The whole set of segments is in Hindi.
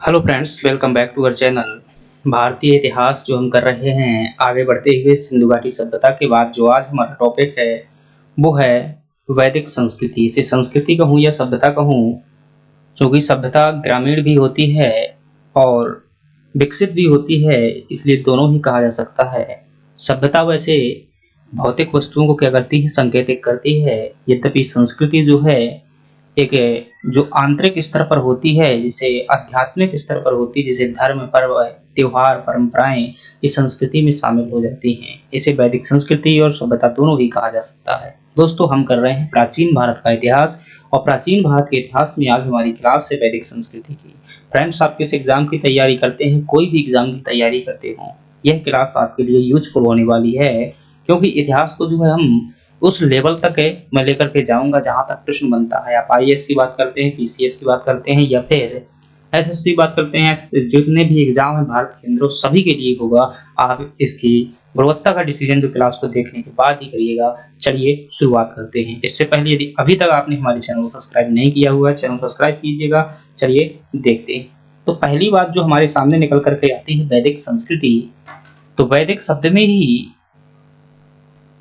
Hello friends, welcome back to our channel. भारतीय इतिहास जो हम कर रहे हैं, आगे बढ़ते हुए सिंधु घाटी सभ्यता के बाद जो आज हमारा टॉपिक है वो है वैदिक संस्कृति। इसे संस्कृति कहूँ या सभ्यता कहूँ, क्योंकि सभ्यता ग्रामीण भी होती है और विकसित भी होती है, इसलिए दोनों ही कहा जा सकता है। सभ्यता वैसे भौतिक वस्तुओं को क्या करती है, संकेतित करती है। यद्यपि संस्कृति जो है एक जो आंतरिक स्तर पर होती है, जिसे आध्यात्मिक स्तर पर होती है, जैसे धर्म, पर्व, त्योहार, परंपराएं, इस संस्कृति में शामिल हो जाती हैं। इसे वैदिक संस्कृति और सभ्यता दोनों ही कहा जा सकता है। दोस्तों, हम कर रहे हैं प्राचीन भारत का इतिहास, और प्राचीन भारत के इतिहास में आज हमारी क्लास है वैदिक संस्कृति की। फ्रेंड्स, आप किस एग्जाम की तैयारी करते हैं, कोई भी एग्जाम की तैयारी करते हो, यह क्लास आपके लिए यूजफुल होने वाली है, क्योंकि इतिहास को जो है हम उस लेवल तक है मैं लेकर के जाऊंगा जहां तक प्रश्न बनता है। आप आईएएस की बात करते हैं, पीसीएस की बात करते हैं, या फिर एसएससी बात करते हैं, एसएससी जितने भी एग्जाम है भारत के अंदर सभी के लिए होगा। आप इसकी गुणवत्ता का डिसीजन जो क्लास को देखने के बाद ही करिएगा। चलिए शुरुआत करते हैं। इससे पहले यदि अभी तक आपने हमारे चैनल को सब्सक्राइब नहीं किया हुआ है, चैनल को सब्सक्राइब कीजिएगा। चलिए देखते हैं। तो पहली बात जो हमारे सामने निकल करके आती है वैदिक संस्कृति। तो वैदिक शब्द में ही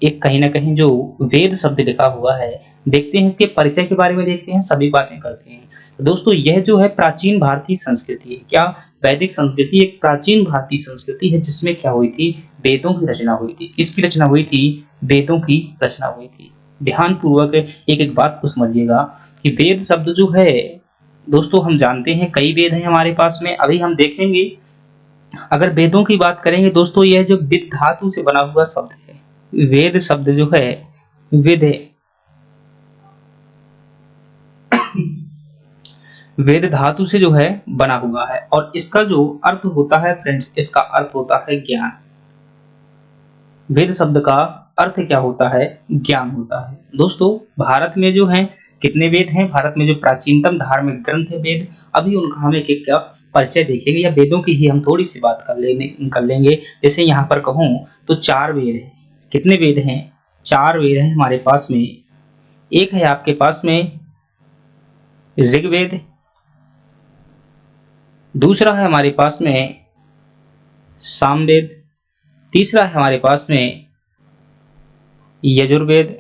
एक कहीं ना कहीं जो वेद शब्द लिखा हुआ है, देखते हैं इसके परिचय के बारे में, देखते हैं, सभी बातें करते हैं। तो दोस्तों, यह जो है प्राचीन भारतीय संस्कृति है। क्या वैदिक संस्कृति एक प्राचीन भारतीय संस्कृति है, जिसमें क्या हुई थी, वेदों की रचना हुई थी। किसकी रचना हुई थी? वेदों की रचना हुई थी। ध्यान पूर्वक एक एक बात को समझिएगा कि वेद शब्द जो है दोस्तों, हम जानते हैं कई वेद हैं हमारे पास में। अभी हम देखेंगे, अगर वेदों की बात करेंगे दोस्तों, यह जो विद धातु से बना हुआ शब्द है, वेद शब्द जो है वेद वेद धातु से जो है बना हुआ है, और इसका जो अर्थ होता है फ्रेंड्स, इसका अर्थ होता है ज्ञान। वेद शब्द का अर्थ क्या होता है? ज्ञान होता है। दोस्तों, भारत में जो है कितने वेद हैं? भारत में जो प्राचीनतम धार्मिक ग्रंथ है वेद, अभी उनका हम एक एक क्या परिचय देखेंगे, या वेदों की ही हम थोड़ी सी बात कर लेंगे। जैसे यहाँ पर कहूँ तो 4 वेद है। कितने वेद हैं? 4 वेद हैं हमारे पास में। एक है आपके पास में ऋग्वेद, दूसरा है हमारे पास में सामवेद, तीसरा है हमारे पास में यजुर्वेद,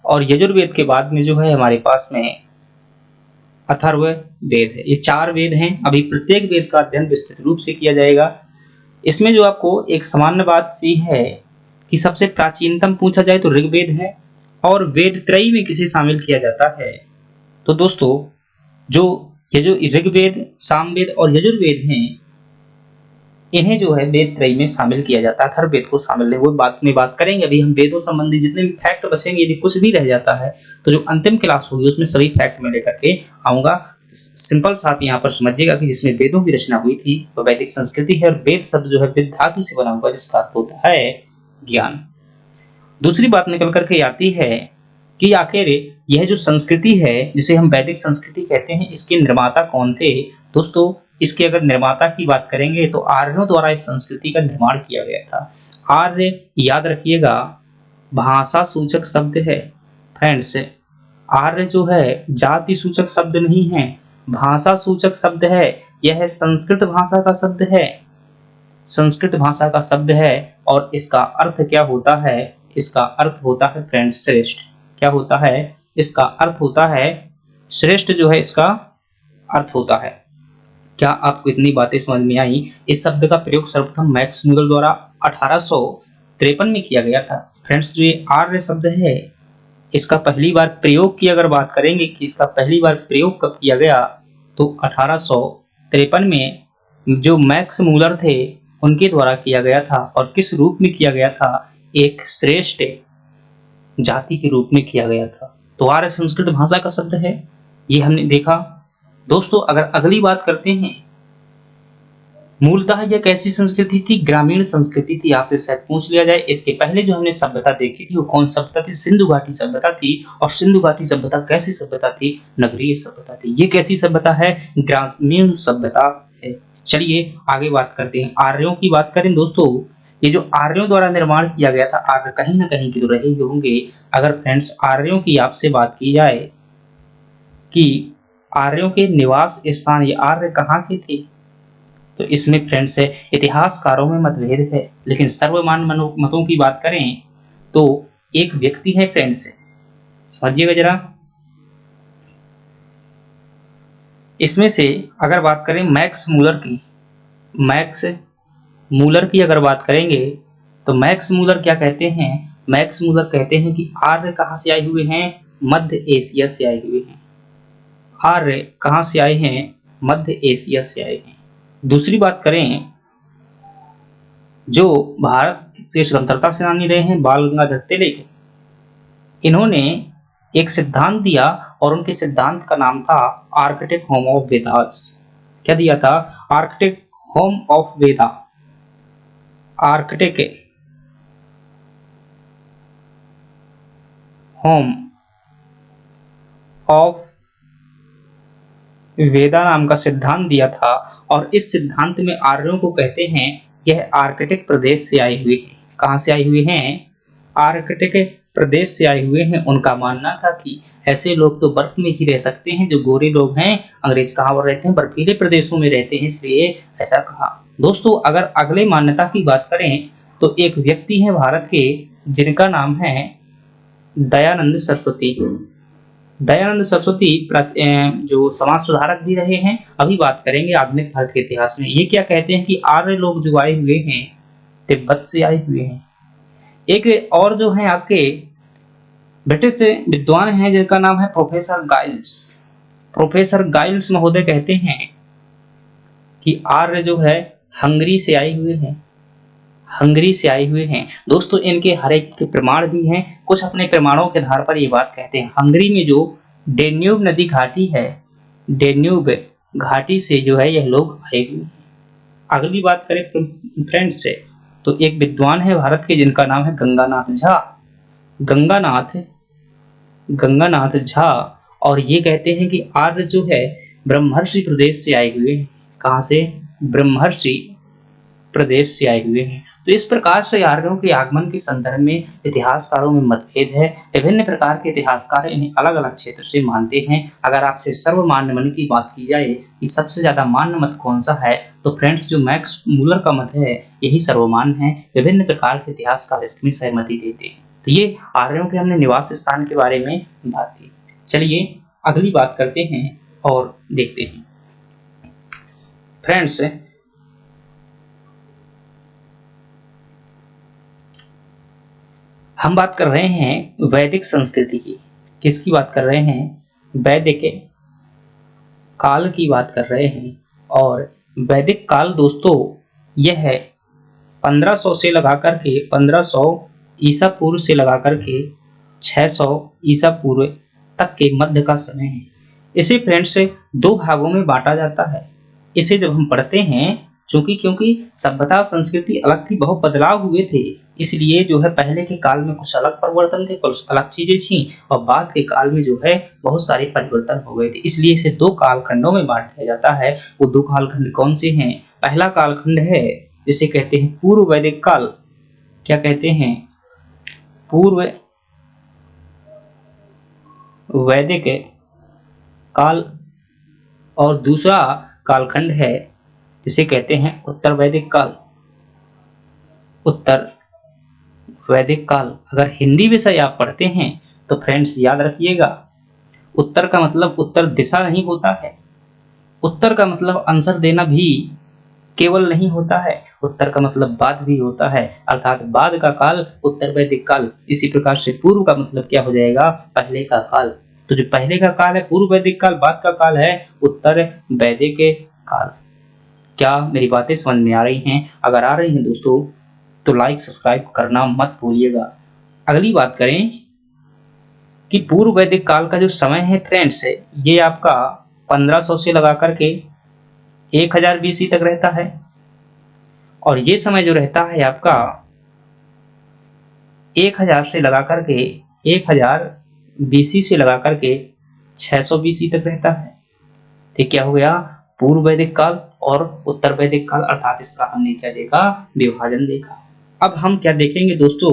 और यजुर्वेद के बाद में जो है हमारे पास में अथर्ववेद है। ये 4 वेद हैं। अभी प्रत्येक वेद का अध्ययन विस्तृत रूप से किया जाएगा। इसमें जो आपको एक सामान्य बात सी है कि सबसे प्राचीनतम पूछा जाए तो ऋग्वेद है, और वेद त्रयी में किसे शामिल किया जाता है? तो दोस्तों, ये जो ऋग्वेद, सामवेद और यजुर्वेद हैं, इन्हें जो है वेद त्रयी में शामिल किया जाता है। अथर्ववेद को शामिल नहीं, वो बात में बात करेंगे। अभी हम वेदों संबंधी जितने भी फैक्ट बचेंगे, यदि कुछ भी रह जाता है तो जो अंतिम क्लास होगी उसमें सभी फैक्ट में लेकर के आऊंगा। सिंपल सा आप यहाँ पर समझिएगा कि जिसमें वेदों की रचना हुई थी वो वैदिक संस्कृति है, और वेद शब्द जो है वेद धातु से बना हुआ, जिसका अर्थ होता है ज्ञान। दूसरी बात निकल करके आती है कि आखिर यह जो संस्कृति है जिसे हम वैदिक संस्कृति कहते हैं, इसके निर्माता कौन थे? दोस्तों, इसके अगर निर्माता की बात करेंगे तो आर्यों द्वारा इस संस्कृति का निर्माण किया गया था। आर्य, याद रखिएगा, भाषा सूचक शब्द है फ्रेंड्स। आर्य जो है जाति सूचक शब्द नहीं है, भाषा सूचक शब्द है। यह संस्कृत भाषा का शब्द है, संस्कृत भाषा का शब्द है। और इसका अर्थ क्या होता है? इसका अर्थ होता है फ्रेंड्स श्रेष्ठ। क्या होता है? इसका अर्थ होता है श्रेष्ठ, जो है इसका अर्थ होता है। क्या आपको इतनी बातें समझ में आई? इस शब्द का प्रयोग सर्वप्रथम मैक्स मूलर द्वारा 1853 में किया गया था। फ्रेंड्स, जो ये आर्य शब्द है, इसका पहली बार प्रयोग की अगर बात करेंगे कि इसका पहली बार प्रयोग कब किया गया, तो 1853 में जो मैक्स मूलर थे उनके द्वारा किया गया था। और किस रूप में किया गया था? एक श्रेष्ठ जाति के रूप में किया गया था। तो आर्य संस्कृत भाषा का शब्द है, ये हमने देखा। दोस्तों, अगर अगली बात करते हैं, मूलतः यह कैसी संस्कृति थी? ग्रामीण संस्कृति थी। आपसे शायद पूछ लिया जाए, इसके पहले जो हमने सभ्यता देखी थी वो कौन सभ्यता थी? सिंधु घाटी सभ्यता थी। और सिंधु घाटी सभ्यता कैसी सभ्यता थी? नगरीय सभ्यता थी। ये कैसी सभ्यता है? ग्रामीण सभ्यता है। चलिए आगे बात करते हैं। आर्यों की बात करें दोस्तों, ये जो आर्यों द्वारा निर्माण किया गया था, आर्य कहीं ना कहीं की तो रहे ही होंगे। अगर फ्रेंड्स आर्यों की आपसे बात की जाए कि आर्यों के निवास स्थान, ये आर्य कहाँ के थे? तो इसमें फ्रेंड्स है इतिहासकारों में मतभेद है, लेकिन सर्वमान्य मतों की बात करें तो एक व्यक्ति है फ्रेंड्स, समझिएगा जरा। इसमें से अगर बात करें मैक्स मूलर की अगर बात करेंगे तो मैक्स मूलर क्या कहते हैं? मैक्स मूलर कहते हैं कि आर्य कहाँ से आए हुए हैं? मध्य एशिया से आए हुए हैं। आर्य कहाँ से आए हैं? मध्य एशिया से आए हैं। दूसरी बात करें, जो भारत के स्वतंत्रता सेनानी रहे हैं बाल गंगाधर तिलक, इन्होंने एक सिद्धांत दिया और उनके सिद्धांत का नाम था आर्कटिक होम ऑफ वेदास। क्या दिया था? Arctic home of Veda. Arctic home of Veda नाम का सिद्धांत दिया था, और इस सिद्धांत में आर्यों को कहते हैं यह आर्कटिक प्रदेश से आए हुए हैं। कहां से आए हुए हैं? आर्कटिक प्रदेश से आए हुए हैं। उनका मानना था कि ऐसे लोग तो बर्फ में ही रह सकते हैं, जो गोरे लोग हैं अंग्रेज कहाँ पर रहते हैं? बर्फीले प्रदेशों में रहते हैं, इसलिए ऐसा कहा। दोस्तों अगर अगले मान्यता की बात करें तो एक व्यक्ति है भारत के जिनका नाम है दयानंद सरस्वती। दयानंद सरस्वती जो समाज सुधारक भी रहे हैं। अभी बात करेंगे आधुनिक भारत के इतिहास में। ये क्या कहते हैं कि आर्य लोग जो आए हुए हैं तिब्बत से आए हुए हैं। एक और जो है आपके ब्रिटिश विद्वान हैं जिनका नाम है प्रोफेसर गाइल्स। प्रोफेसर गाइल्स महोदय कहते हैं कि आर्य जो है हंगरी से आए हुए हैं। हंगरी से आए हुए हैं। दोस्तों इनके हर एक के प्रमाण भी हैं, कुछ अपने प्रमाणों के आधार पर ये बात कहते हैं। हंगरी में जो डेन्यूब नदी घाटी है, डेन्यूब घाटी से जो है यह लोग आए हुए हैं। अगली बात करें फ्रेंड्स से तो एक विद्वान है भारत के जिनका नाम है गंगानाथ झा। गंगानाथ झा, और ये कहते हैं कि आर्य जो है ब्रह्मर्षि प्रदेश से आए हुए हैं। कहां से? ब्रह्मर्षि प्रदेश से आए हुए हैं। तो इस प्रकार से आर्यों के आगमन के संदर्भ में इतिहासकारों में मतभेद है। विभिन्न प्रकार के इतिहासकार इन्हें अलग अलग क्षेत्र से मानते हैं। अगर आपसे सर्वमान्य मन की बात की जाए कि सबसे ज्यादा मान्य मत कौन सा है, तो फ्रेंड्स जो मैक्स मूलर का मत है यही सर्वमान्य है। विभिन्न प्रकार के इतिहासकार इसमें सहमति देते हैं। तो ये आर्यों के हमने निवास स्थान के बारे में बात की। चलिए अगली बात करते हैं और देखते हैं फ्रेंड्स। हम बात कर रहे हैं वैदिक संस्कृति की। किसकी बात कर रहे हैं? वैदिक काल की बात कर रहे हैं। और वैदिक काल दोस्तों यह है 1500 से लगा करके 1500 ईसा पूर्व से लगा करके 600 ईसा पूर्व तक के मध्य का समय है। इसे फ्रेंड्स दो भागों में बांटा जाता है। इसे जब हम पढ़ते हैं क्योंकि सभ्यता और संस्कृति अलग थी, बहुत बदलाव हुए थे, इसलिए जो है पहले के काल में कुछ अलग परिवर्तन थे, कुछ अलग चीजें थी, और बाद के काल में जो है बहुत सारे परिवर्तन हो गए थे। इसलिए इसे दो कालखंडों में बांट दिया जाता है। वो दो कालखंड कौन से हैं? पहला कालखंड है जिसे कहते हैं पूर्व वैदिक काल। क्या कहते हैं? पूर्व वैदिक काल। और दूसरा कालखंड है जिसे कहते हैं उत्तर वैदिक काल। उत्तर वैदिक काल। अगर हिंदी विषय आप पढ़ते हैं तो फ्रेंड्स याद रखिएगा, उत्तर का मतलब उत्तर दिशा नहीं होता है। उत्तर का मतलब आंसर देना भी केवल नहीं होता है, उत्तर का मतलब बाद भी होता है, अर्थात बाद का काल उत्तर वैदिक काल। इसी प्रकार से पूर्व का मतलब क्या हो जाएगा? पहले का काल। तो जो पहले का काल है पूर्व वैदिक काल, बाद का काल है उत्तर वैदिक काल। क्या मेरी बातें समझ में आ रही हैं? अगर आ रही हैं दोस्तों तो लाइक सब्सक्राइब करना मत भूलिएगा। अगली बात करें कि पूर्व वैदिक काल का जो समय है फ्रेंड्स ये आपका 1500 से लगा करके 1000 बीसी तक रहता है। और ये समय जो रहता है आपका 1000 से लगा करके 1000 बीसी से लगा करके 600 बीसी तक रहता है। तो क्या हो गया? पूर्व वैदिक काल और उत्तर वैदिक काल, अर्थात इसका हमने क्या देखा? विभाजन देखा। अब हम क्या देखेंगे दोस्तों,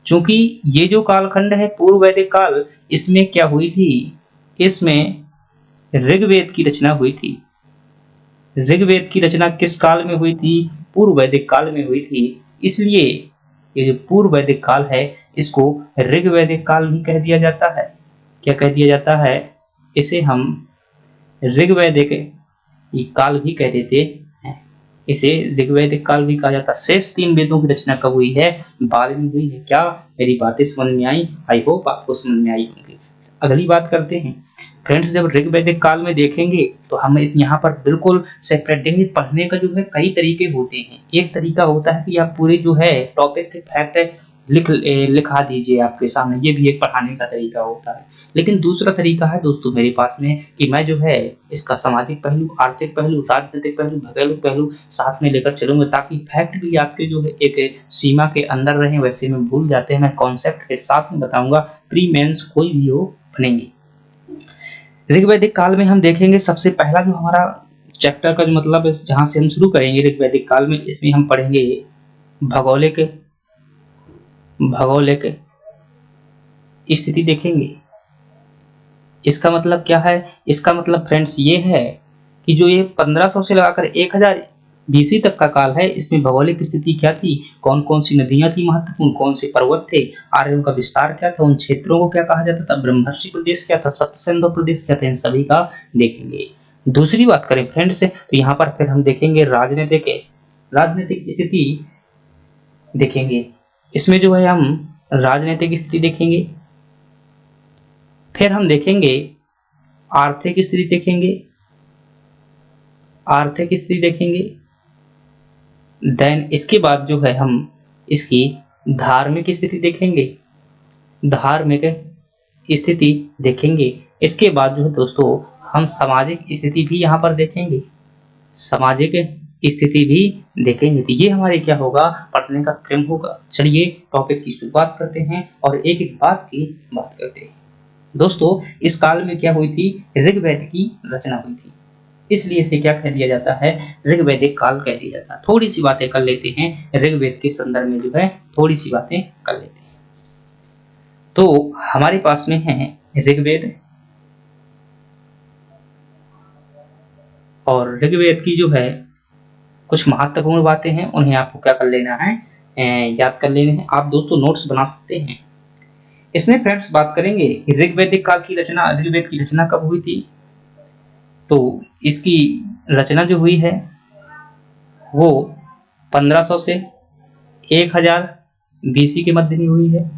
चूंकि ये जो कालखंड है पूर्व वैदिक काल, इसमें क्या हुई थी? इसमें ऋग्वेद की रचना हुई थी। ऋग्वेद की रचना किस काल में हुई थी? पूर्व वैदिक काल में हुई थी। इसलिए ये जो पूर्व वैदिक काल है इसको ऋग्वैदिक काल भी कह दिया जाता है। क्या कह दिया जाता है? इसे हम ऋग्वैदिक काल भी कह देते हैं। इसे ऋग्वैदिक काल भी कहा जाता है। शेष 3 वेदों की रचना कब हुई है? बाद में हुई है। क्या मेरी बातें समझ में आई? आई होप आपको समझ में आई होंगी। अगली बात करते हैं फ्रेंड्स, जब ऋग्वैदिक काल में देखेंगे तो हम इस यहाँ पर बिल्कुल सेपरेट देखेंगे। पढ़ने का जो है कई तरीके होते हैं। एक तरीका होता है कि आप पूरे जो है टॉपिक के फैक्ट लिखा दीजिए आपके सामने, ये भी एक पढ़ाने का तरीका होता है। लेकिन दूसरा तरीका है दोस्तों मेरे पास में कि मैं जो है इसका सामाजिक पहलू, आर्थिक पहलू, राजनीतिक पहलू, भौगोलिक पहलू साथ में लेकर चलूंगा, ताकि फैक्ट भी आपके जो है एक सीमा के अंदर रहे। वैसे में भूल जाते हैं, मैं कॉन्सेप्ट के साथ में बताऊंगा। प्री मेंस कोई भी हो बनेंगे। ऋग्वैदिक काल में हम देखेंगे सबसे पहला जो हमारा चैप्टर का जो मतलब जहां से हम शुरू करेंगे ऋग्वैदिक काल में, इसमें हम पढ़ेंगे भौगोलिक भौगोलिक स्थिति देखेंगे। इसका मतलब क्या है? इसका मतलब फ्रेंड्स ये है कि जो ये 1500 से लगाकर 1000 बीसी तक का काल है, इसमें भौगोलिक स्थिति क्या थी, कौन कौन सी नदियां थी महत्वपूर्ण, कौन से पर्वत थे, आर्यों का विस्तार क्या था, उन क्षेत्रों को क्या कहा जाता था, ब्रह्मर्षि प्रदेश क्या था, सप्तसिंधु प्रदेश क्या था, इन सभी का देखेंगे। दूसरी बात करें फ्रेंड्स तो यहाँ पर फिर हम देखेंगे राजनीतिक स्थिति देखेंगे। इसमें जो है हम राजनीतिक स्थिति देखेंगे। फिर हम देखेंगे आर्थिक स्थिति देखेंगे। देन इसके बाद जो है हम इसकी धार्मिक स्थिति देखेंगे। इसके बाद जो है दोस्तों हम सामाजिक स्थिति भी यहाँ पर देखेंगे। तो ये हमारे क्या होगा, पढ़ने का क्रम होगा। चलिए टॉपिक की शुरुआत करते हैं और एक एक बात की बात करते हैं। दोस्तों इस काल में क्या हुई थी? ऋग्वेद की रचना हुई थी, इसलिए इसे क्या कह दिया जाता है? ऋग्वैदिक काल कह दिया जाता है। थोड़ी सी बातें कर लेते हैं ऋग्वेद के संदर्भ में, जो है थोड़ी सी बातें कर लेते हैं। तो हमारे पास में है ऋग्वेद, और ऋग्वेद की जो है कुछ महत्वपूर्ण बातें हैं, उन्हें आपको क्या कर लेना है, याद कर लेने हैं। आप दोस्तों नोट्स बना सकते हैं। इसमें फ्रेंड्स बात करेंगे कि ऋग्वैदिक काल की रचना, ऋग्वेद की रचना कब हुई थी? तो इसकी रचना जो हुई है वो 1500 से 1000 बीसी के मध्य में हुई है।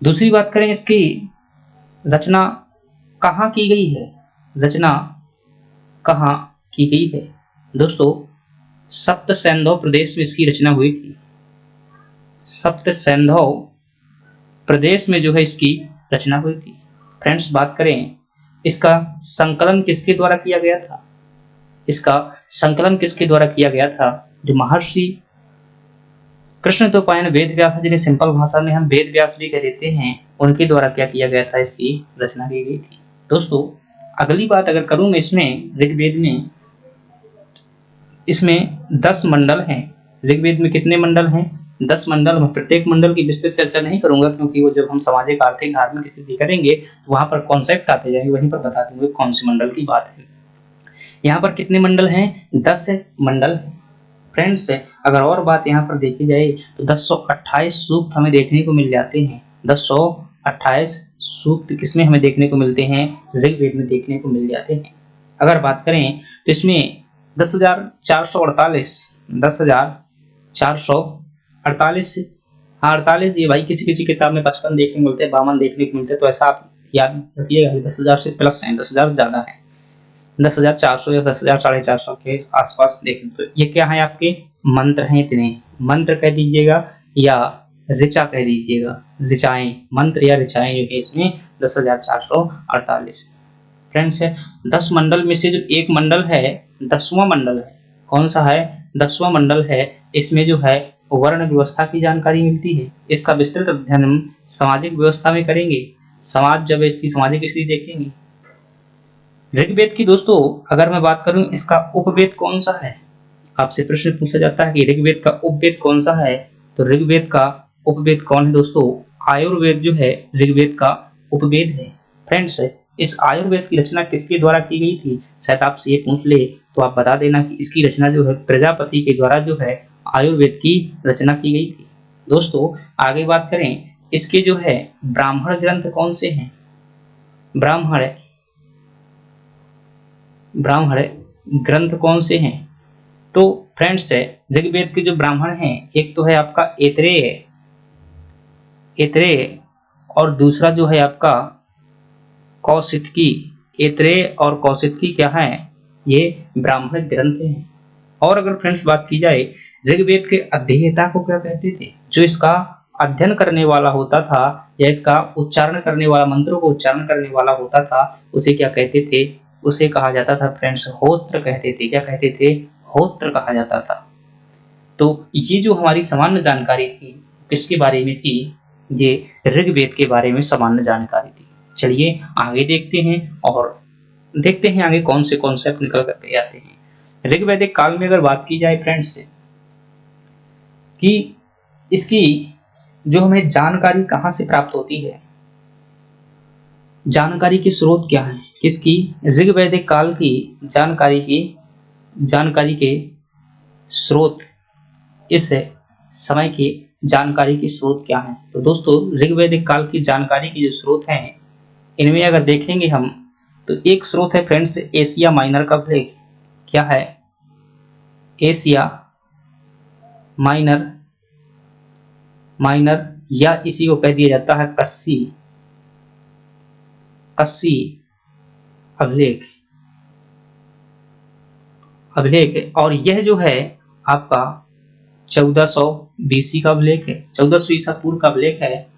दूसरी बात करें इसकी रचना कहाँ की गई है? दोस्तों सप्तसिंधु प्रदेश में इसकी रचना हुई थी। सप्तसिंधु प्रदेश में जो है इसकी रचना हुई थी। फ्रेंड्स बात करें इसका संकलन किसके द्वारा किया गया था? जो महर्षि कृष्णद्वैपायन वेद व्यास, जिन्हें सिंपल भाषा में हम वेद व्यास भी कह देते हैं, उनके द्वारा क्या किया गया था? इसकी रचना की गई थी। दोस्तों अगली बात अगर करूं मैं इसमें ऋग्वेद में, इसमें 10 मंडल हैं। ऋग्वेद में कितने मंडल हैं? 10 मंडल। मैं प्रत्येक मंडल की विस्तृत चर्चा नहीं करूंगा, क्योंकि वो जब हम सामाजिक, आर्थिक, धार्मिक स्थिति करेंगे तो वहां पर कॉन्सेप्ट आते जाएंगे, वहीं पर बता दूंगे कौन से मंडल की बात है। यहाँ पर कितने मंडल हैं? 10 मंडल। फ्रेंड्स अगर और बात यहाँ पर देखी जाए तो 1028 सूक्त हमें देखने को मिल जाते हैं। 1028 सूक्त किसमें हमें देखने को मिलते हैं? ऋग्वेद में देखने को मिल जाते हैं। अगर बात करें तो इसमें 10,448 48, ये भाई किसी किताब में 55 देखने को मिलते हैं, 52 देखने को मिलते हैं, तो ऐसा आप याद रखिएगा 10,000 से प्लस है, 10,000 ज्यादा है। 10,400 या 10,450 के आसपास देखें तो ये क्या है? आपके मंत्र हैं। इतने मंत्र कह दीजिएगा या ऋचा कह दीजिएगा, ऋचाएं, मंत्र या ऋचाएं जो है इसमें 10,448। फ्रेंड्स 10 मंडल में से जो एक मंडल है 10वां मंडल है, कौन सा है? 10वां मंडल है। इसमें जो है वर्ण व्यवस्था की जानकारी मिलती है। इसका विस्तृत अध्ययन हम सामाजिक व्यवस्था में करेंगे। जब इसकी सामाजिक स्थिति देखेंगे। ऋग्वेद की दोस्तों अगर मैं बात करूं, इसका उपवेद कौन सा है? आपसे प्रश्न पूछा जाता है कि ऋग्वेद का उपवेद कौन सा है? तो ऋग्वेद का उपवेद कौन है दोस्तों? आयुर्वेद जो है ऋग्वेद का उपवेद है। फ्रेंड्स इस आयुर्वेद की रचना किसके द्वारा की गई थी? शायद आपसे ये पूछ ले तो आप बता देना कि इसकी रचना जो है प्रजापति के द्वारा जो है आयुर्वेद की रचना की गई थी। दोस्तों आगे बात करें, इसके जो है ब्राह्मण ग्रंथ कौन से हैं? ब्राह्मण ब्राह्मण ग्रंथ कौन से हैं? तो फ्रेंड्स ऋग्वेद के जो ब्राह्मण हैं, एक तो है आपका ऐतरेय ऐतरेय और दूसरा जो है आपका कौशितकी। ऐतरेय और कौशितकी क्या है? ये ब्राह्मण ग्रंथ हैं। और अगर फ्रेंड्स बात की जाए ऋग्वेद के अध्येता को क्या कहते थे? जो इसका अध्ययन करने वाला होता था या इसका उच्चारण करने वाला, मंत्रों को उच्चारण करने वाला होता था, उसे क्या कहते थे? उसे कहा जाता था फ्रेंड्स होत्र कहते थे। क्या कहते थे? होत्र कहा जाता था। तो ये जो हमारी सामान्य जानकारी थी किसके बारे में थी? ये ऋग्वेद के बारे में सामान्य जानकारी थी। चलिए आगे देखते हैं और देखते हैं आगे कौन से कॉन्सेप्ट निकल करके आते हैं। ऋग्वैदिक काल में अगर बात की जाए फ्रेंड्स कि इसकी जो हमें जानकारी कहाँ से प्राप्त होती है, जानकारी के स्रोत क्या हैं? इसकी ऋग्वैदिक काल की जानकारी के स्रोत, इस समय की जानकारी के स्रोत क्या हैं? तो दोस्तों ऋग्वैदिक काल की जानकारी के जो स्रोत हैं, इनमें अगर देखेंगे हम तो एक स्रोत है फ्रेंड्स एशिया माइनर का अभिलेख। क्या है? एशिया माइनर या इसी को कह दिया जाता है कस्सी अभिलेख। और यह जो है आपका 1400 BC का अभिलेख है, 1400 ईसा पूर्व का अभिलेख है।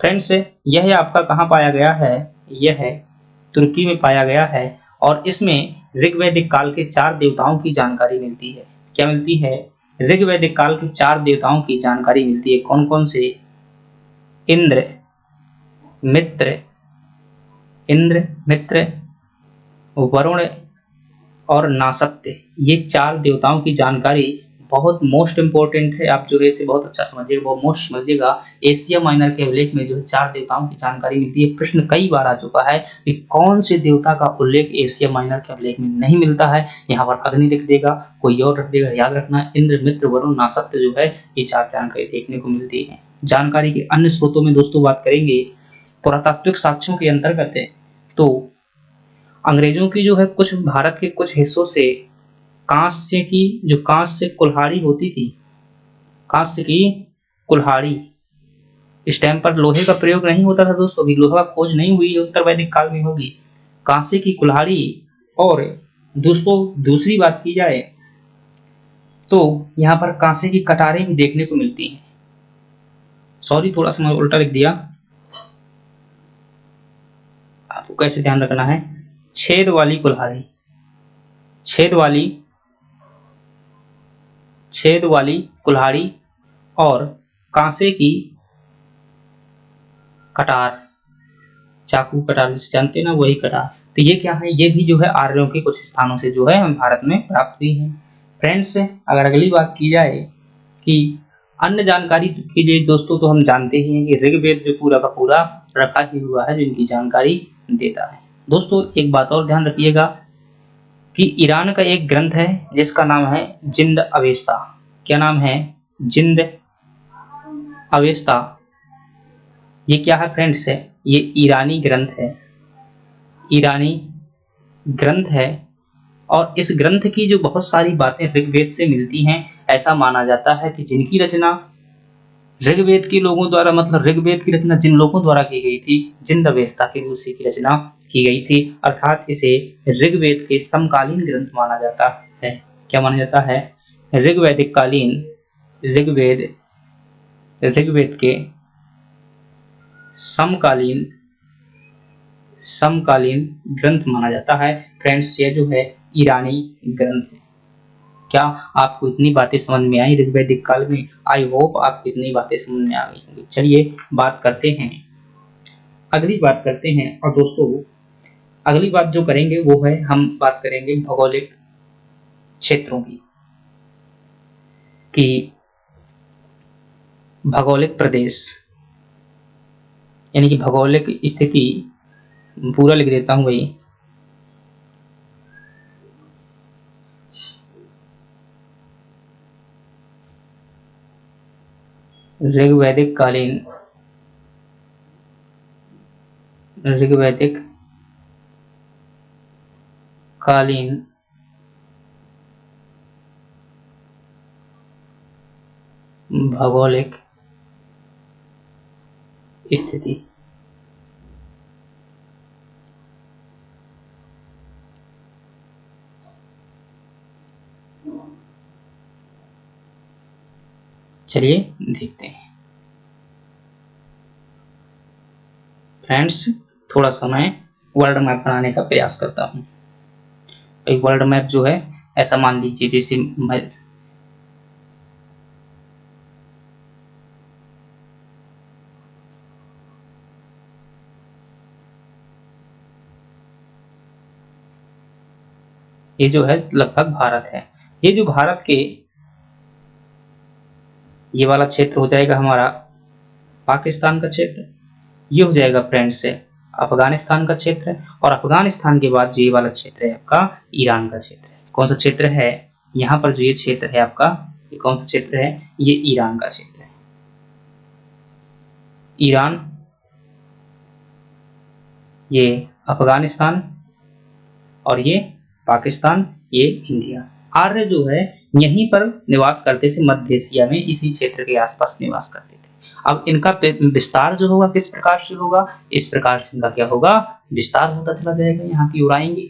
फ्रेंड्स यह आपका कहाँ पाया गया है? यह है तुर्की में पाया गया है और इसमें ऋग्वैदिक काल के 4 देवताओं की जानकारी मिलती है। क्या मिलती है? ऋग्वैदिक काल के 4 देवताओं की जानकारी मिलती है। कौन कौन से? इंद्र, मित्र, वरुण और नासत्य। ये 4 देवताओं की जानकारी बहुत मोस्ट इंपॉर्टेंट है। आप जो है इसे बहुत अच्छा समझिएगा, बहुत मोस्ट समझिएगा। एशिया माइनर के अभिलेख में जो है 4 देवताओं की जानकारी मिलती है। प्रश्न कई बार आ चुका है कि कौन से देवता का उल्लेख एशिया माइनर के अभिलेख में नहीं मिलता है। यहाँ पर अग्नि लिख देगा, कोई और रख देगा। याद रखना इंद्र, मित्र, वरुण, नासत्य जो है ये 4 जानकारी देखने को मिलती है। जानकारी के अन्य स्रोतों में दोस्तों बात करेंगे पुरातात्विक साक्ष्यों के अंतर्गत है तो अंग्रेजों की जो है कुछ भारत के कुछ हिस्सों से कांस्य कुल्हाड़ी होती थी, कांस्य की कुल्हाड़ी। इस टाइम पर लोहे का प्रयोग नहीं होता था दोस्तों, अभी लोहा खोज नहीं हुई, उत्तर वैदिक काल में होगी। कांस्य की कुल्हाड़ी। और दोस्तों दूसरी बात की जाए तो यहाँ पर कांसे की कटारें भी देखने को मिलती हैं। सॉरी थोड़ा सा मैं उल्टा लिख दिया, आपको कैसे ध्यान रखना है। छेद वाली कुल्हाड़ी, छेद वाली कुल्हाड़ी और कांसे की कटार, चाकू कटार जिसे जानते हैं ना, वही कटार। तो ये क्या है? ये भी जो है आर्यों के कुछ स्थानों से जो है हम भारत में प्राप्त हुई है। फ्रेंड्स अगर अगली बात की जाए कि अन्य जानकारी के लिए दोस्तों तो हम जानते ही हैं कि ऋग्वेद जो पूरा का पूरा रखा ही हुआ है जो इनकी जानकारी देता है। दोस्तों एक बात और ध्यान रखिएगा कि ईरान का एक ग्रंथ है जिसका नाम है जिंद अवेस्ता। क्या नाम है? जिंद अवेस्ता। ये क्या है फ्रेंड्स? है ये ईरानी ग्रंथ है और इस ग्रंथ की जो बहुत सारी बातें ऋग्वेद से मिलती हैं। ऐसा माना जाता है कि जिनकी रचना ऋग्वेद के लोगों द्वारा, मतलब ऋग्वेद की रचना जिन लोगों द्वारा की गई थी, जिंद अवेस्ता की उसी की रचना की गई थी। अर्थात इसे ऋग्वेद के समकालीन ग्रंथ माना जाता है। क्या माना जाता है? ऋग्वेद के समकालीन ग्रंथ माना जाता है। फ्रेंड्स ये जो है ईरानी ग्रंथ है। क्या आपको इतनी बातें समझ में आई ऋग्वैदिक काल में? आई होप आपको इतनी बातें समझ में आ गई होंगी। चलिए अगली बात करते हैं और दोस्तों अगली बात जो करेंगे वो है, हम बात करेंगे भौगोलिक क्षेत्रों की, कि भौगोलिक प्रदेश यानी कि भौगोलिक स्थिति, पूरा लिख देता हूं भाई। ऋग्वैदिक कालीन ऋग्वैदिक कालीन भौगोलिक स्थिति। चलिए देखते हैं फ्रेंड्स, थोड़ा सा मैं वर्ल्ड मैप बनाने का प्रयास करता हूँ। एक वर्ल्ड मैप जो है ऐसा मान लीजिए जैसे ये जो है लगभग भारत है। ये जो भारत के ये वाला क्षेत्र हो जाएगा हमारा पाकिस्तान का क्षेत्र, ये हो जाएगा फ्रेंड्स से अफगानिस्तान का क्षेत्र, और अफगानिस्तान के बाद जो ये वाला क्षेत्र है आपका ईरान का क्षेत्र है। कौन सा क्षेत्र है? यहाँ पर जो ये क्षेत्र है आपका, ये कौन सा क्षेत्र है? ये ईरान का क्षेत्र है। ईरान, ये अफगानिस्तान, और ये पाकिस्तान, ये इंडिया। आर्य जो है यहीं पर निवास करते थे, मध्य एशिया में इसी क्षेत्र के आसपास निवास करते थे। अब इनका विस्तार जो होगा किस प्रकार से होगा? इस प्रकार से इनका क्या होगा? विस्तार होता चला जाएगा, यहाँ की ओर आएंगे।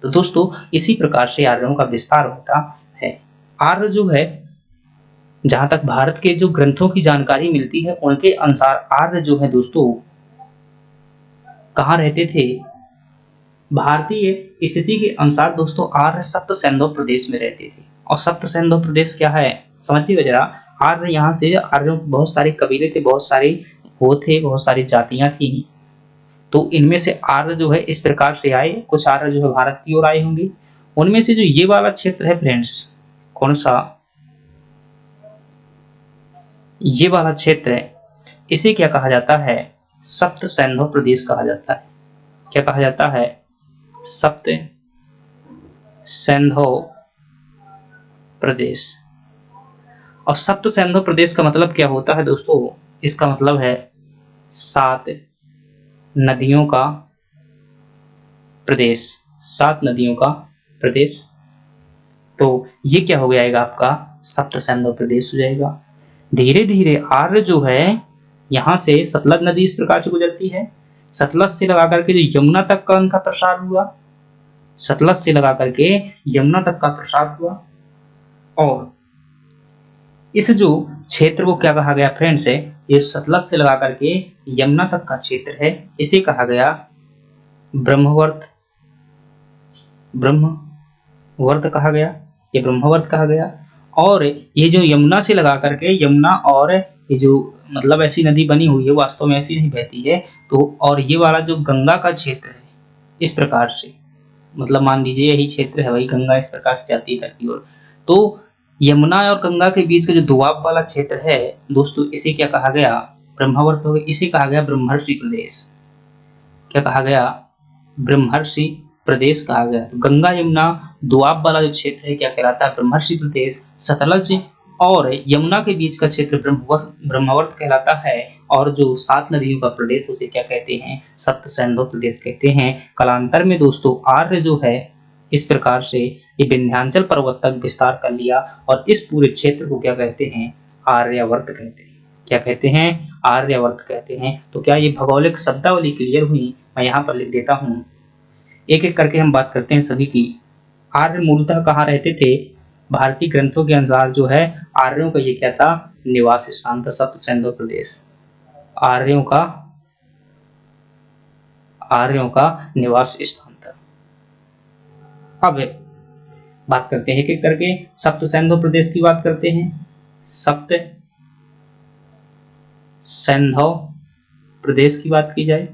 तो दोस्तों इसी प्रकार से आर्यों का विस्तार होता है। आर्य जो है, जहां तक भारत के जो ग्रंथों की जानकारी मिलती है उनके अनुसार आर्य जो है दोस्तों कहाँ रहते थे? भारतीय स्थिति के अनुसार दोस्तों आर्य सप्त सिंधु प्रदेश में रहते थे। और सप्त सिंधु प्रदेश क्या है समझिए जरा। आर्य यहाँ से आर्यों के बहुत सारे कबीले थे, बहुत सारे वो थे, बहुत सारी जातियां थी। तो इनमें से आर्य जो है इस प्रकार से आए, कुछ आर्य जो है भारत की ओर आए होंगे। उनमें से जो ये वाला क्षेत्र है फ्रेंड्स, कौन सा? ये वाला क्षेत्र है, इसे क्या कहा जाता है? सप्त सिंधु प्रदेश कहा जाता है। क्या कहा जाता है? सप्त सिंधु प्रदेश। और सप्त सिंधु प्रदेश का मतलब क्या होता है दोस्तों? इसका मतलब है 7 नदियों का प्रदेश, 7 नदियों का प्रदेश। तो ये क्या हो जाएगा आपका? सप्त सिंधु प्रदेश हो जाएगा। धीरे धीरे आर्य जो है यहाँ से सतलज नदी इस प्रकार से गुजरती है, सतलज से लगा करके जो यमुना तक का उनका प्रसार हुआ, सतलज से लगा करके यमुना तक का प्रसार हुआ। और इस जो क्षेत्र को क्या कहा गया फ्रेंड्स है? ये सतलज से लगा करके यमुना तक का क्षेत्र है, इसे कहा गया ब्रह्मवर्त। ब्रह्मवर्त कहा गया, ये ब्रह्मवर्त कहा गया। और ये जो यमुना से लगा करके, यमुना और ये जो मतलब ऐसी नदी बनी हुई है, वास्तव में ऐसी नहीं बहती है। तो और ये वाला जो गंगा का क्षेत्र है इस प्रकार से, मतलब मान लीजिए यही क्षेत्र है, वही गंगा इस प्रकार से जाती है इधर की ओर। तो यमुना और गंगा के बीच का जो दोआब वाला क्षेत्र है दोस्तों, इसे क्या कहा गया? ब्रह्मवर्त हो गया। इसे कहा गया ब्रह्मर्षि प्रदेश। क्या कहा गया? ब्रह्मर्षि प्रदेश कहा गया। तो गंगा यमुना दोआब वाला जो क्षेत्र है क्या कहलाता है? ब्रह्मर्षि प्रदेश। सतलज और यमुना के बीच का क्षेत्र ब्रह्मवर्त कहलाता है। और जो 7 नदियों का प्रदेश उसे क्या कहते हैं? सप्त सिंधु प्रदेश कहते हैं। कालांतर में दोस्तों आर्य जो है इस प्रकार से ये विंध्याचल पर्वत तक विस्तार कर लिया, और इस पूरे क्षेत्र को क्या कहते हैं? आर्यावर्त कहते हैं। क्या कहते हैं? आर्यावर्त कहते हैं। तो क्या ये भौगोलिक शब्दावली क्लियर हुई? मैं यहाँ पर लिख देता हूँ, एक एक करके हम बात करते हैं सभी की। आर्य मूलतः कहाँ रहते थे? भारतीय ग्रंथों के अनुसार जो है आर्यों का ये क्या था? निवास स्थान था, सप्त सिंधु प्रदेश। आर्यों का निवास स्थान था। अब बात करते हैं एक एक करके, सप्त सिंधु प्रदेश की बात करते हैं। सप्त सिंधु प्रदेश की बात की जाए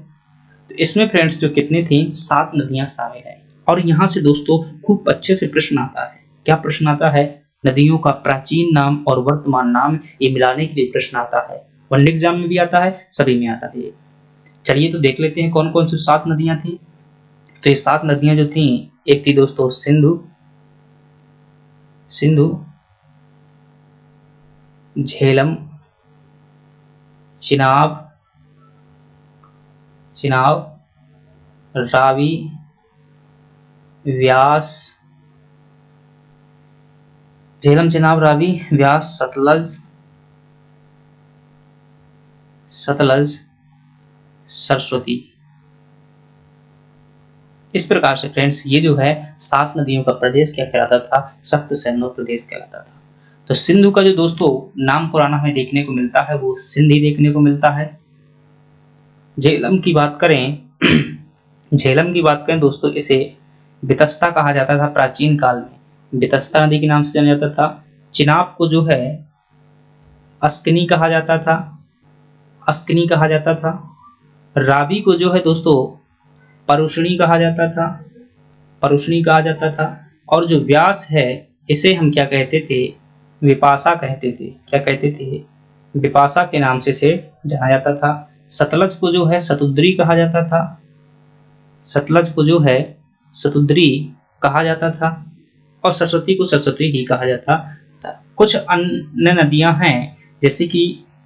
तो इसमें फ्रेंड्स जो कितनी थी? 7 नदियां शामिल है। और यहाँ से दोस्तों खूब अच्छे से प्रश्न आता है। क्या प्रश्न आता है? नदियों का प्राचीन नाम और वर्तमान नाम ये मिलाने के लिए प्रश्न आता है। वन एग्जाम में भी आता है, सभी में आता है। चलिए तो देख लेते हैं कौन कौन सी 7 नदियां थी। तो ये 7 नदियां जो थी, एक थी दोस्तों सिंधु, झेलम, चिनाब, चिनाब, रावी, व्यास, झेलम, चिनाब, रावी, व्यास, सतलज, सतलज, सरस्वती। इस प्रकार से फ्रेंड्स ये जो है 7 नदियों का प्रदेश क्या कहलाता था, सप्त सिंधु प्रदेश कहलाता था। तो सिंधु का जो दोस्तों नाम पुराना हमें देखने को मिलता है वो सिंधी देखने को मिलता है। झेलम की बात करें झेलम की बात करें दोस्तों, इसे वितस्ता कहा जाता था प्राचीन काल में, वितस्ता नदी के नाम से जाना जाता था। चिनाब को जो है अस्कनी कहा जाता था, अस्कनी कहा जाता था। रावी को जो है दोस्तों परुषणी कहा जाता था, परुषणी कहा जाता था। और जो व्यास है इसे हम क्या कहते थे, विपाशा कहते थे। क्या कहते थे, विपाशा के नाम से इसे जाना जाता था। सतलज को जो है सतुद्री कहा जाता था, सतलज को जो है सतुद्री कहा जाता था। और सरस्वती को सरस्वती ही कहा जाता था। कुछ अन्य नदियां हैं जैसे कि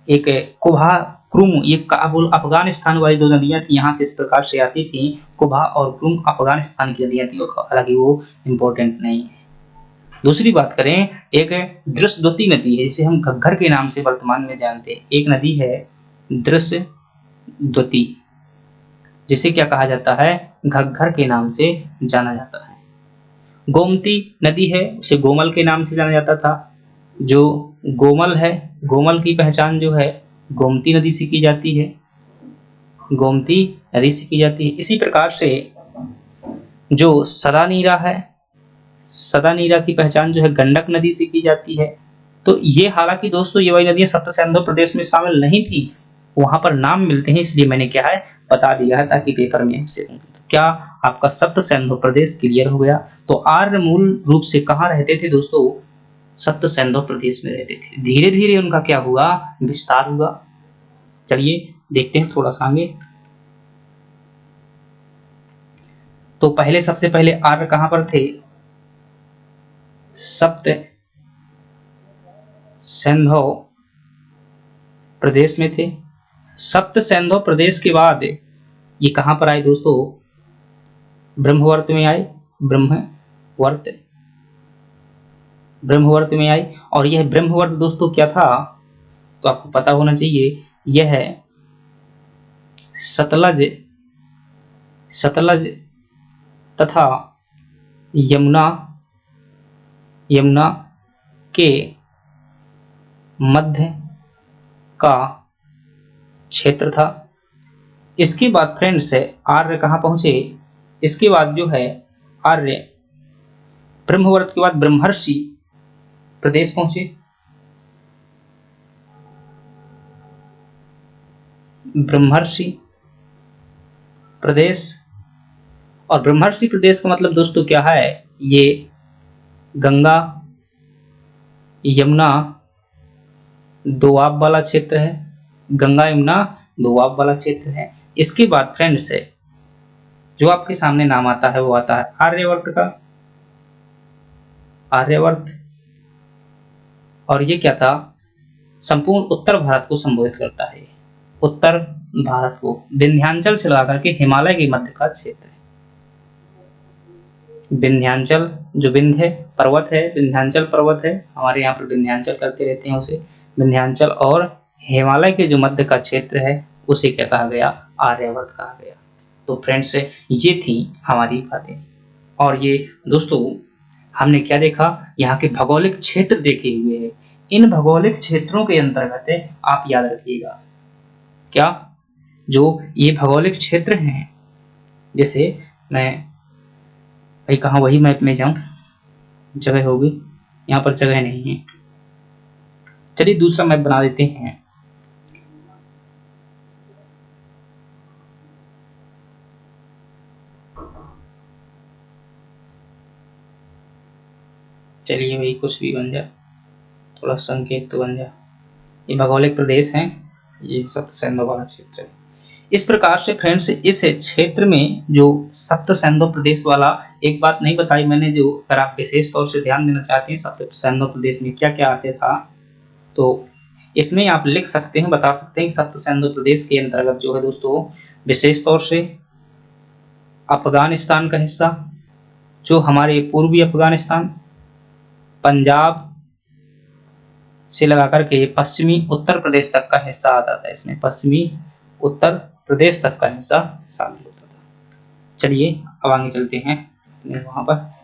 एक कुभा, क्रुम, ये काबुल अफगानिस्तान वाली 2 नदियां थी, यहाँ से इस प्रकार से आती थी। कुभा और क्रुम अफगानिस्तान की नदियां थी, हालांकि वो इम्पोर्टेंट नहीं है। दूसरी बात करें, एक दृश्यद्वती नदी है जिसे हम घग्गर के नाम से वर्तमान में जानते हैं। एक नदी है दृश्यद्वती जिसे क्या कहा जाता है, घग्गर के नाम से जाना जाता है। गोमती नदी है उसे गोमल के नाम से जाना जाता था। जो गोमल है, गोमल की पहचान जो है गोमती नदी से की जाती है, गोमती नदी से की जाती है। इसी प्रकार से जो सदानीरा है, सदानीरा की पहचान जो है गंडक नदी से की जाती है। तो ये हालांकि दोस्तों ये वाली नदियां सप्त सिंधु प्रदेश में शामिल नहीं थी, वहां पर नाम मिलते हैं, इसलिए मैंने क्या है बता दिया है ताकि पेपर में हमसे क्या आपका सप्त सिंधु प्रदेश क्लियर हो गया। तो आर्य मूल रूप से कहाँ रहते थे दोस्तों, सप्त सिंधु प्रदेश में रहते थे। धीरे धीरे उनका क्या हुआ, विस्तार हुआ। चलिए देखते हैं थोड़ा सा आगे। तो पहले सबसे पहले आर्य कहां पर थे, सप्त सिंधु प्रदेश में थे। सप्त सिंधु प्रदेश के बाद ये कहां पर आए दोस्तों, ब्रह्मवर्त में आए, ब्रह्मवर्त, ब्रह्मवर्त में आए। और यह ब्रह्मवर्त दोस्तों क्या था, तो आपको पता होना चाहिए, यह है सतलज, सतलज तथा यमुना, यमुना के मध्य का क्षेत्र था। इसके बाद फ्रेंड्स आर्य कहां पहुंचे, इसके बाद जो है आर्य ब्रह्मवर्त के बाद ब्रह्मर्षि प्रदेश पहुंचे। ब्रह्मर्षि प्रदेश, और ब्रह्मर्षि प्रदेश का मतलब दोस्तों क्या है, ये गंगा यमुना दोआब वाला क्षेत्र है, गंगा यमुना दोआब वाला क्षेत्र है। इसके बाद फ्रेंड्स जो आपके सामने नाम आता है वो आता है आर्यवर्त का, आर्यवर्त। और ये क्या था, संपूर्ण उत्तर भारत को संबोधित करता है, उत्तर भारत को, विंध्याचल से लगाकर के हिमालय के मध्य का क्षेत्र है। विंध्याचल, जो विंध्य पर्वत है, विंध्याचल पर्वत है, हमारे यहाँ पर विंध्याचल करते रहते हैं उसे, विंध्याचल और हिमालय के जो मध्य का क्षेत्र है उसे क्या कहा गया, आर्यवर्त कहा गया। तो फ्रेंड्स ये थी हमारी बातें। और ये दोस्तों हमने क्या देखा, यहाँ के भौगोलिक क्षेत्र देखे हुए हैं। इन भौगोलिक क्षेत्रों के अंतर्गत आप याद रखिएगा क्या, जो ये भौगोलिक क्षेत्र हैं, जैसे मैं भाई कहाँ वही मैप में जाऊं, जगह होगी, यहाँ पर जगह नहीं है। चलिए दूसरा मैप बना देते हैं। चलिए भाई कुछ भी बन जाए, थोड़ा संकेत तो बन जाए। ये भौगोलिक प्रदेश हैं, ये सप्त सिंधु वाला क्षेत्र है। इस प्रकार से फ्रेंड्स इस क्षेत्र में जो सप्त सिंधु प्रदेश वाला, एक बात नहीं बताई मैंने, जो अगर आप विशेष तौर से ध्यान देना चाहते हैं सप्त सिंधु प्रदेश में क्या क्या आते था, तो इसमें आप लिख सकते हैं, बता सकते हैं कि सप्त सिंधु प्रदेश के अंतर्गत जो है दोस्तों विशेष तौर से अफगानिस्तान का हिस्सा, जो हमारे पूर्वी अफगानिस्तान, पंजाब से लगा करके पश्चिमी उत्तर प्रदेश तक का हिस्सा आता था। इसमें पश्चिमी उत्तर प्रदेश तक का हिस्सा शामिल होता था। चलिए अब आगे चलते हैं वहां पर।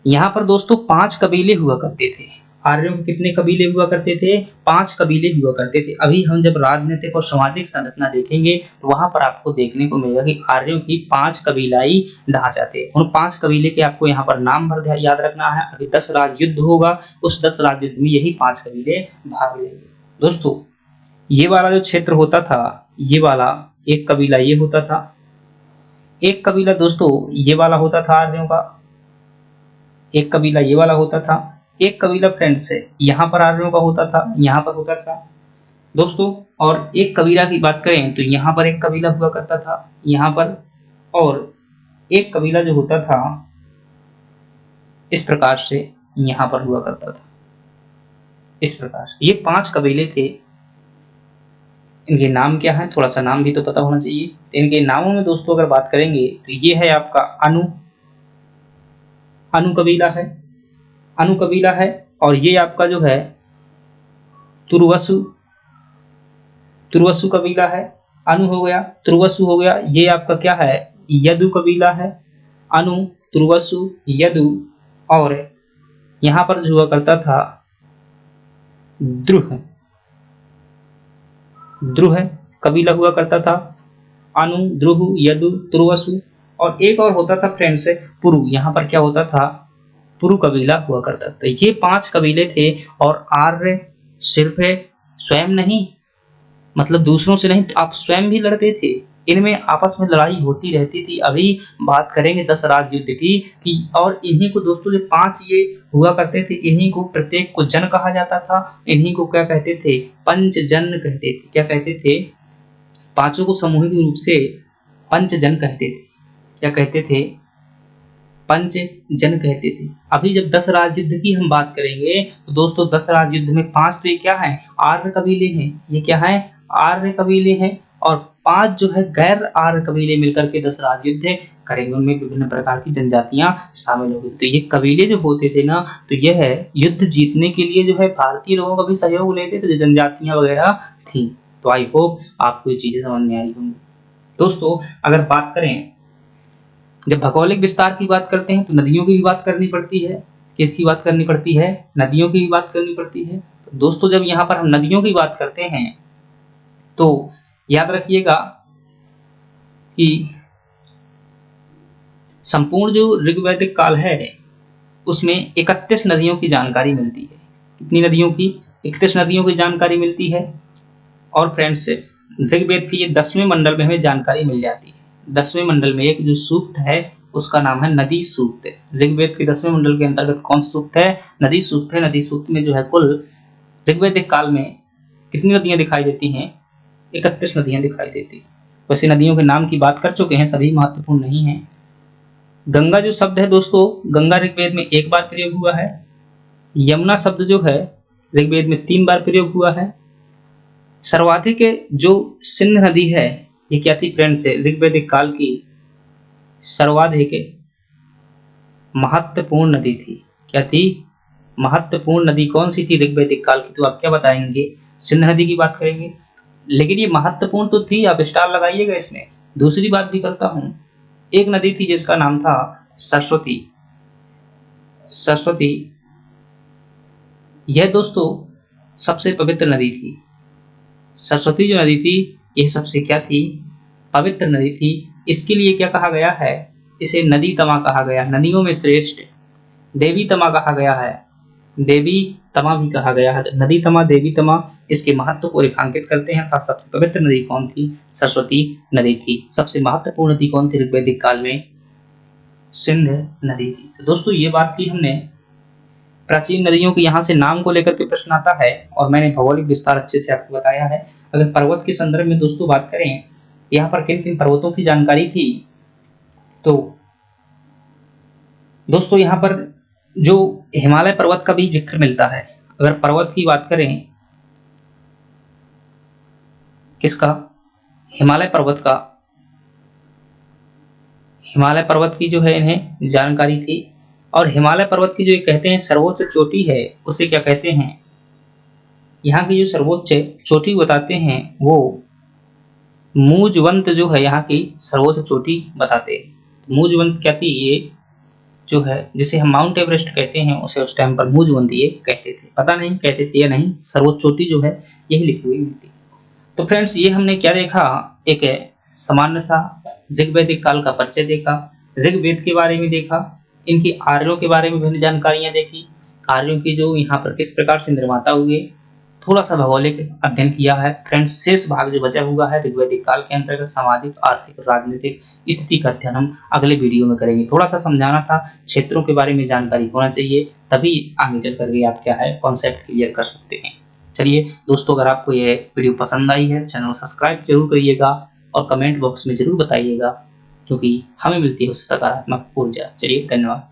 यहाँ पर दोस्तों 5 कबीले हुआ करते थे। आर्यों के कितने कबीले हुआ करते थे? 5 कबीले हुआ करते थे। अभी हम जब राजनीतिक और सामाजिक संरचना देखेंगे तो वहां पर आपको देखने को मिलेगा कि आर्यों की 5 कबीलाई ढांचा थे। उन 5 कबीले के आपको यहाँ पर नाम भर याद रखना है। अभी 10 राज युद्ध होगा, उस 10 राज युद्ध में यही 5 कबीले भाग लेंगे। दोस्तों ये वाला जो क्षेत्र होता था, ये वाला एक कबीला ये होता था, एक कबीला दोस्तों ये वाला होता था आर्यों का, एक कबीला ये वाला होता था, एक कबीला फ्रेंड्स से यहाँ पर आर्यों का होता था, यहाँ पर होता था दोस्तों। और एक कबीला की बात करें तो यहाँ पर एक कबीला हुआ करता था यहाँ पर, और एक कबीला जो होता था इस प्रकार से यहाँ पर हुआ करता था। इस प्रकार से ये 5 कबीले थे। इनके नाम क्या है, थोड़ा सा नाम भी तो पता होना चाहिए। तो इनके नामों में दोस्तों अगर बात करेंगे तो ये है आपका अनु कबीला है, अनु कबीला है। और ये आपका जो है तुर्वसु कबीला है। अनु हो गया, तुर्वसु हो गया। ये आपका क्या है, यदु कबीला है। अनु, तुर्वसु, यदु। और यहाँ पर जो हुआ करता था द्रुह कबीला हुआ करता था। अनु, द्रुह, यदु, तुर्वसु। और एक और होता था फ्रेंड्स पुरु। यहाँ पर क्या होता था, पुरु कबीला हुआ करता था। ये 5 कबीले थे। और आर्य सिर्फ स्वयं नहीं, मतलब दूसरों से नहीं, आप स्वयं भी लड़ते थे। इनमें आपस में लड़ाई होती रहती थी। अभी बात करेंगे 10 राज युद्ध की। और इन्हीं को दोस्तों जो 5 ये हुआ करते थे, इन्हीं को प्रत्येक को जन कहा जाता था। इन्हीं को क्या कहते थे, पंच जन कहते थे। क्या कहते थे, 5 को सामूहिक रूप से पंच जन कहते थे। क्या कहते थे, पंच जन कहते थे। अभी जब 10 राज युद्ध की हम बात करेंगे तो दोस्तों 10 राज युद्ध में 5 तो ये क्या है, आर्य कबीले हैं। ये क्या है, आर्य कबीले हैं। और 5 जो है गैर आर्य कबीले मिलकर के 10 राज युद्ध करेंगे। उनमें विभिन्न प्रकार की जनजातियां शामिल होगी। तो ये कबीले जो होते थे ना, तो यह है युद्ध जीतने के लिए जो है भारतीय लोगों का भी सहयोग लेते थे, जो जनजातियां वगैरह थी। तो आई होप आपको ये चीजें समझ में आई होंगी। दोस्तों अगर बात करें, जब भौगोलिक विस्तार की बात करते हैं तो नदियों की भी बात करनी पड़ती है। किसकी बात करनी पड़ती है, नदियों की भी बात करनी पड़ती है। तो दोस्तों जब यहाँ पर हम नदियों की बात करते हैं तो याद रखिएगा कि संपूर्ण जो ऋग्वैदिक काल है उसमें 31 नदियों की जानकारी मिलती है। कितनी नदियों की, 31 नदियों की जानकारी मिलती है। और फ्रेंड्स ऋग्वेद के ये 10वें मंडल में हमें जानकारी मिल जाती है। 10वें मंडल में एक जो सूक्त है उसका नाम है नदी सूक्त। ऋग्वेद के 10वें मंडल के अंतर्गत कौन सा सूक्त है, नदी सूक्त है। नदी सूक्त में जो है कुल ऋग्वैदिक काल में कितनी नदियां दिखाई देती हैं, 31 नदियां दिखाई देती हैं। वैसे नदियों के नाम की बात कर चुके हैं, सभी महत्वपूर्ण नहीं है। गंगा जो शब्द है दोस्तों, गंगा ऋग्वेद में 1 बार प्रयोग हुआ है। यमुना शब्द जो है ऋग्वेद में 3 बार प्रयोग हुआ है। सर्वाधिक जो सिंध नदी है, ये क्या थी फ्रेंड्स, ऋग्वैदिक काल की सर्वाधिक महत्वपूर्ण नदी थी। क्या थी, महत्वपूर्ण नदी कौन सी थी ऋग्वैदिक काल की, तो आप क्या बताएंगे, सिंध नदी की बात करेंगे। लेकिन ये महत्वपूर्ण तो थी, आप स्टार लगाइएगा इसमें। दूसरी बात भी करता हूं, एक नदी थी जिसका नाम था सरस्वती। सरस्वती यह दोस्तों सबसे पवित्र नदी थी। सरस्वती जो नदी थी यह सबसे क्या थी, पवित्र नदी थी। इसके लिए क्या कहा गया है, इसे नदी तमा कहा गया, नदियों में श्रेष्ठ। देवी तमा कहा गया है, देवी तमा भी कहा गया है। नदी तमा, देवी तमा इसके महत्व को रेखांकित करते हैं। अर्थात सबसे पवित्र नदी कौन थी, सरस्वती नदी थी। सबसे महत्वपूर्ण नदी कौन थी ऋग्वैदिक काल में, सिंध नदी थी। तो दोस्तों ये बात की हमने प्राचीन नदियों के, यहाँ से नाम को लेकर के प्रश्न आता है और मैंने भौगोलिक विस्तार अच्छे से आपको बताया है। अगर पर्वत के संदर्भ में दोस्तों बात करें, यहाँ पर किन किन पर्वतों की जानकारी थी, तो दोस्तों यहाँ पर जो हिमालय पर्वत का भी जिक्र मिलता है। अगर पर्वत की बात करें किसका? हिमालय पर्वत का। हिमालय पर्वत की जो है इन्हें जानकारी थी। और हिमालय पर्वत की जो ये कहते हैं सर्वोच्च चोटी है, उसे क्या कहते हैं? यहाँ की जो सर्वोच्च चोटी बताते हैं वो मूजवंत जो है यहाँ की सर्वोच्च चोटी बताते हैं। मूजवंत क्या थी? ये जो है जिसे हम माउंट एवरेस्ट कहते हैं, उसे उस टाइम पर मूजवंत ये कहते थे। पता नहीं कहते थे या नहीं, सर्वोच्च चोटी जो है यही लिखी हुई मिलती। तो फ्रेंड्स, ये हमने क्या देखा? एक सामान्य सा ऋग्वैदिक काल का परिचय देखा, ऋग्वेद के बारे में देखा, इनकी आर्यों के बारे में विभिन्न जानकारियां देखी, आर्यों की जो यहाँ पर किस प्रकार से निर्माता हुए, थोड़ा सा भौगोलिक अध्ययन किया है। फ्रेंड्स, शेष भाग जो बचा हुआ है ऋग्वैदिक काल के अंतर्गत सामाजिक, आर्थिक, राजनीतिक स्थिति का अध्ययन हम अगले वीडियो में करेंगे। थोड़ा सा समझाना था, क्षेत्रों के बारे में जानकारी होना चाहिए, तभी आगे चल करके आप क्या है कॉन्सेप्ट क्लियर कर सकते हैं। चलिए दोस्तों, अगर आपको ये वीडियो पसंद आई है, चैनल को सब्सक्राइब जरूर करिएगा और कमेंट बॉक्स में जरूर बताइएगा, क्योंकि हमें मिलती है उससे सकारात्मक ऊर्जा। चलिए, धन्यवाद।